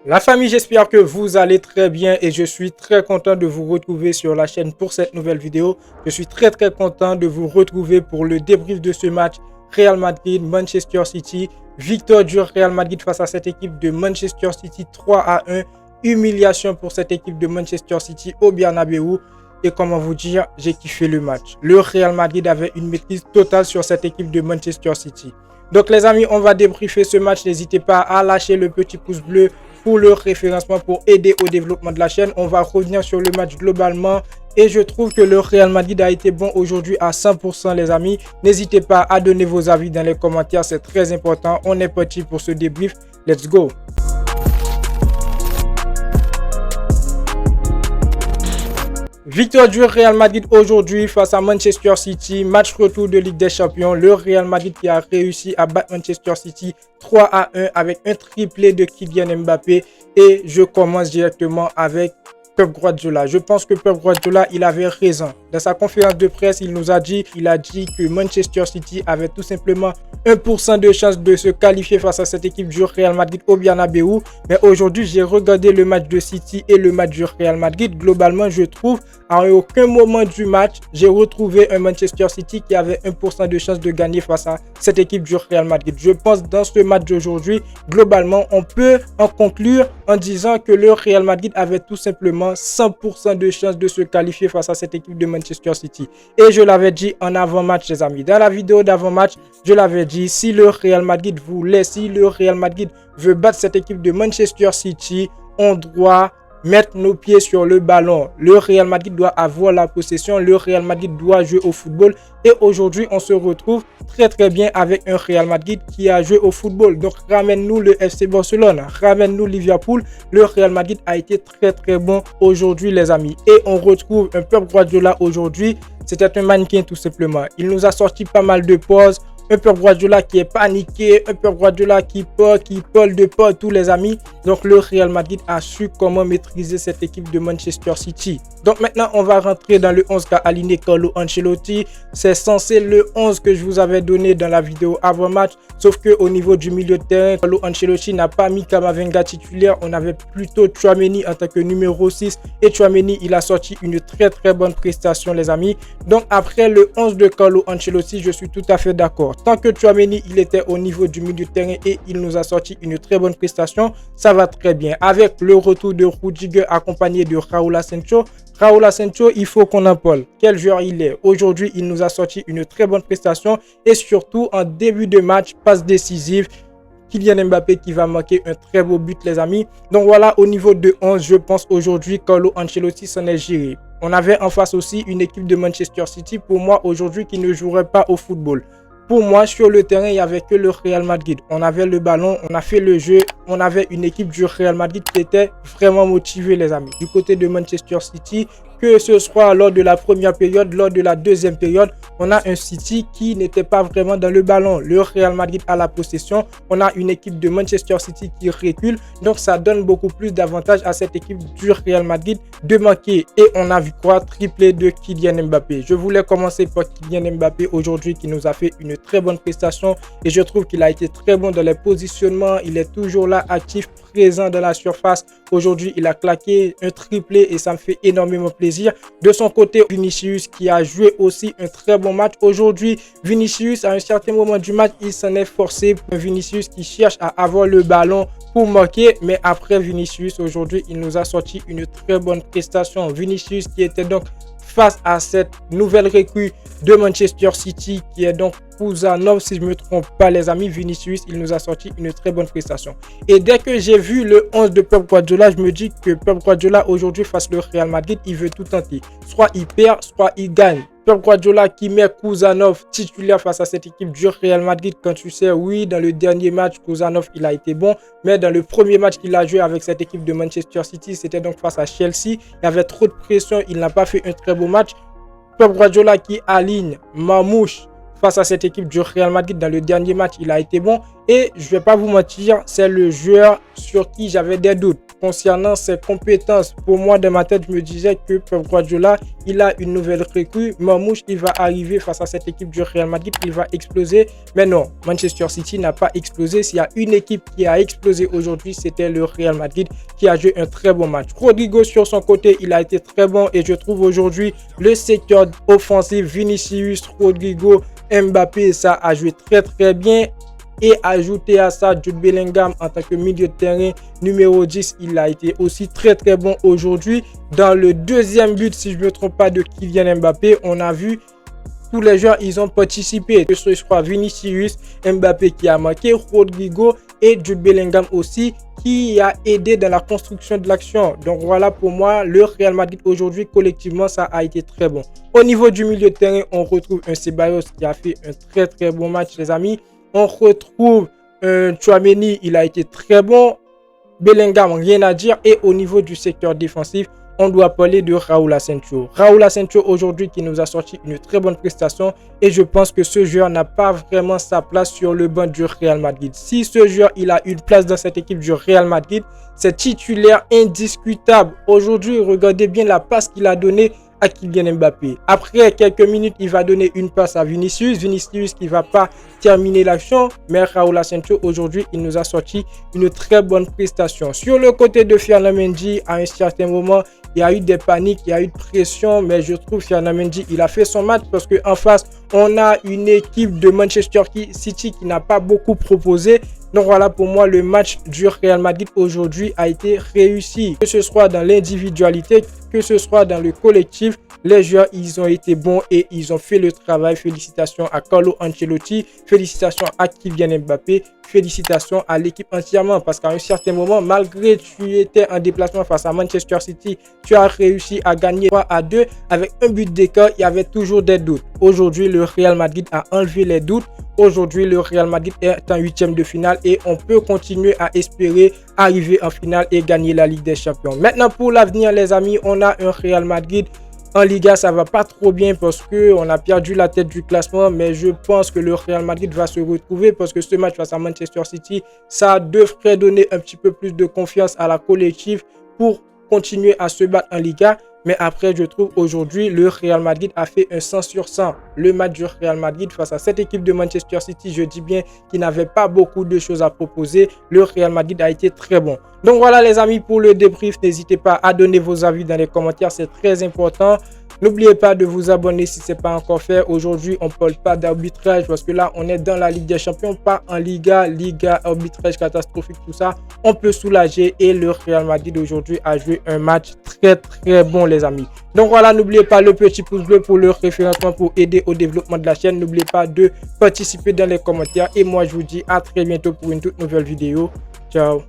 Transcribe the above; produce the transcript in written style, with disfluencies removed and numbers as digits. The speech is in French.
La famille, j'espère que vous allez très bien et je suis très content de vous retrouver sur la chaîne pour cette nouvelle vidéo. Je suis très content de vous retrouver pour le débrief de ce match Real Madrid-Manchester City. Victoire du Real Madrid face à cette équipe de Manchester City 3-1. Humiliation pour cette équipe de Manchester City au Bernabeu. Et comment vous dire, j'ai kiffé le match. Le Real Madrid avait une maîtrise totale sur cette équipe de Manchester City. Donc les amis, on va débriefer ce match. N'hésitez pas à lâcher le petit pouce bleu pour le référencement pour aider au développement de la chaîne. On va revenir sur le match globalement et je trouve que le Real Madrid a été bon aujourd'hui à 100% les amis. N'hésitez pas à donner vos avis dans les commentaires, c'est très important. On est parti pour ce débrief. Let's go! Victoire du Real Madrid aujourd'hui face à Manchester City, match retour de Ligue des Champions. Le Real Madrid qui a réussi à battre Manchester City 3-1 avec un triplé de Kylian Mbappé. Et je commence directement avec Pep Guardiola. Je pense que Pep Guardiola, il avait raison. Dans sa conférence de presse, il a dit que Manchester City avait tout simplement 1% de chance de se qualifier face à cette équipe du Real Madrid au Bernabeu. Mais aujourd'hui, j'ai regardé le match de City et le match du Real Madrid. Globalement, je trouve à aucun moment du match, j'ai retrouvé un Manchester City qui avait 1% de chance de gagner face à cette équipe du Real Madrid. Je pense dans ce match d'aujourd'hui, globalement, on peut en conclure en disant que le Real Madrid avait tout simplement 100% de chance de se qualifier face à cette équipe de Manchester City. Et je l'avais dit en avant-match, les amis. Dans la vidéo d'avant-match, je l'avais dit, si le Real Madrid veut battre cette équipe de Manchester City, on doit mettre nos pieds sur le ballon. Le Real Madrid doit avoir la possession. Le Real Madrid doit jouer au football. Et aujourd'hui, on se retrouve très bien avec un Real Madrid qui a joué au football. Donc, ramène-nous le FC Barcelone. Ramène-nous Liverpool. Le Real Madrid a été très bon aujourd'hui, les amis. Et on retrouve un Pep Guardiola aujourd'hui. C'était un mannequin tout simplement. Il nous a sorti pas mal de pauses. Un Pep Guardiola qui est paniqué, un Pep Guardiola qui parle de partout les amis. Donc le Real Madrid a su comment maîtriser cette équipe de Manchester City. Donc maintenant on va rentrer dans le 11 qu'a aligné Carlo Ancelotti. C'est censé le 11 que je vous avais donné dans la vidéo avant match. Sauf que au niveau du milieu de terrain, Carlo Ancelotti n'a pas mis Camavinga titulaire. On avait plutôt Tchouaméni en tant que numéro 6. Et Tchouaméni il a sorti une très bonne prestation les amis. Donc après le 11 de Carlo Ancelotti, je suis tout à fait d'accord. Tant que Tchouaméni il était au niveau du milieu de terrain et il nous a sorti une très bonne prestation, ça va très bien. Avec le retour de Rudiger accompagné de Raúl Asensio, il faut qu'on en parle. Quel joueur il est. Aujourd'hui, il nous a sorti une très bonne prestation et surtout en début de match, passe décisive. Kylian Mbappé qui va marquer un très beau but les amis. Donc voilà, au niveau de 11, je pense aujourd'hui Carlo Ancelotti s'en est géré. On avait en face aussi une équipe de Manchester City pour moi aujourd'hui qui ne jouerait pas au football. Pour moi, sur le terrain, il n'y avait que le Real Madrid. On avait le ballon, on a fait le jeu. On avait une équipe du Real Madrid qui était vraiment motivée, les amis. Du côté de Manchester City, que ce soit lors de la première période, lors de la deuxième période, on a un City qui n'était pas vraiment dans le ballon. Le Real Madrid a la possession. On a une équipe de Manchester City qui recule. Donc, ça donne beaucoup plus d'avantages à cette équipe du Real Madrid de marquer. Et on a vu quoi? Triplé de Kylian Mbappé. Je voulais commencer par Kylian Mbappé aujourd'hui qui nous a fait une très bonne prestation. Et je trouve qu'il a été très bon dans les positionnements. Il est toujours là, actif, présent dans la surface. Aujourd'hui, il a claqué un triplé et ça me fait énormément plaisir. De son côté, Vinicius qui a joué aussi un très bon match. Aujourd'hui, Vinicius, à un certain moment du match, il s'en est forcé. Vinicius qui cherche à avoir le ballon pour marquer. Mais après Vinicius, aujourd'hui, il nous a sorti une très bonne prestation. Vinicius qui était donc face à cette nouvelle recrue de Manchester City qui est donc Kouzanov, si je ne me trompe pas les amis. Vinicius, il nous a sorti une très bonne prestation. Et dès que j'ai vu le 11 de Pep Guardiola, je me dis que Pep Guardiola aujourd'hui face au Real Madrid, il veut tout tenter. Soit il perd, soit il gagne. Pep Guardiola qui met Kouzanov titulaire face à cette équipe du Real Madrid quand tu sais, oui, dans le dernier match, Kouzanov, il a été bon. Mais dans le premier match qu'il a joué avec cette équipe de Manchester City, c'était donc face à Chelsea. Il y avait trop de pression, il n'a pas fait un très beau match. Pep Guardiola qui aligne Mamouche face à cette équipe du Real Madrid dans le dernier match, il a été bon. Et je vais pas vous mentir, c'est le joueur sur qui j'avais des doutes concernant ses compétences. Pour moi, dans ma tête, je me disais que Pep Guardiola, il a une nouvelle recrue. Marmouche, il va arriver face à cette équipe du Real Madrid, il va exploser. Mais non, Manchester City n'a pas explosé. S'il y a une équipe qui a explosé aujourd'hui, c'était le Real Madrid qui a joué un très bon match. Rodrigo, sur son côté, il a été très bon et je trouve aujourd'hui le secteur offensif, Vinicius, Rodrigo, Mbappé, ça a joué très bien. Et ajouter à ça Jude Bellingham en tant que milieu de terrain numéro 10, il a été aussi très bon aujourd'hui. Dans le deuxième but, si je ne me trompe pas, de Kylian Mbappé, on a vu tous les joueurs, ils ont participé. Que ce soit Vinicius, Mbappé qui a marqué, Rodrigo et Jude Bellingham aussi qui a aidé dans la construction de l'action. Donc voilà, pour moi, le Real Madrid aujourd'hui, collectivement, ça a été très bon. Au niveau du milieu de terrain, on retrouve un Ceballos qui a fait un très bon match, les amis. On retrouve Tchouaméni, il a été très bon. Bellingham, rien à dire. Et au niveau du secteur défensif, on doit parler de Raúl Asensio. Raúl Asensio aujourd'hui qui nous a sorti une très bonne prestation. Et je pense que ce joueur n'a pas vraiment sa place sur le banc du Real Madrid. Si ce joueur il a une place dans cette équipe du Real Madrid, c'est titulaire indiscutable. Aujourd'hui, regardez bien la passe qu'il a donnée à Kylian Mbappé. Après quelques minutes, il va donner une passe à Vinicius. Vinicius qui ne va pas terminer l'action. Mais Raúl Asensio, aujourd'hui, il nous a sorti une très bonne prestation. Sur le côté de Ferland Mendy, à un certain moment, il y a eu des paniques, il y a eu de pression. Mais je trouve que Ferland Mendy, il a fait son match parce qu'en face, on a une équipe de Manchester City qui n'a pas beaucoup proposé. Donc voilà, pour moi, le match du Real Madrid aujourd'hui a été réussi. Que ce soit dans l'individualité, que ce soit dans le collectif, les joueurs, ils ont été bons et ils ont fait le travail. Félicitations à Carlo Ancelotti, félicitations à Kylian Mbappé, félicitations à l'équipe entièrement. Parce qu'à un certain moment, malgré que tu étais en déplacement face à Manchester City, tu as réussi à gagner 3-2 avec un but d'écart. Il y avait toujours des doutes. Aujourd'hui, le Real Madrid a enlevé les doutes. Aujourd'hui, le Real Madrid est en huitième de finale et on peut continuer à espérer arriver en finale et gagner la Ligue des Champions. Maintenant, pour l'avenir, les amis, on a un Real Madrid. En Liga, ça va pas trop bien parce qu'on a perdu la tête du classement. Mais je pense que le Real Madrid va se retrouver parce que ce match face à Manchester City, ça devrait donner un petit peu plus de confiance à la collective pour continuer à se battre en Liga. Mais après, je trouve aujourd'hui, le Real Madrid a fait un 100 sur 100. Le match du Real Madrid face à cette équipe de Manchester City, je dis bien qu'il n'avait pas beaucoup de choses à proposer. Le Real Madrid a été très bon. Donc voilà les amis pour le débrief. N'hésitez pas à donner vos avis dans les commentaires, c'est très important. N'oubliez pas de vous abonner si ce n'est pas encore fait. Aujourd'hui, on ne parle pas d'arbitrage parce que là, on est dans la Ligue des Champions, pas en Liga. Liga, arbitrage catastrophique, tout ça. On peut soulager et le Real Madrid aujourd'hui a joué un match très bon les amis. Donc voilà, n'oubliez pas le petit pouce bleu pour le référencement pour aider au développement de la chaîne. N'oubliez pas de participer dans les commentaires et moi je vous dis à très bientôt pour une toute nouvelle vidéo. Ciao.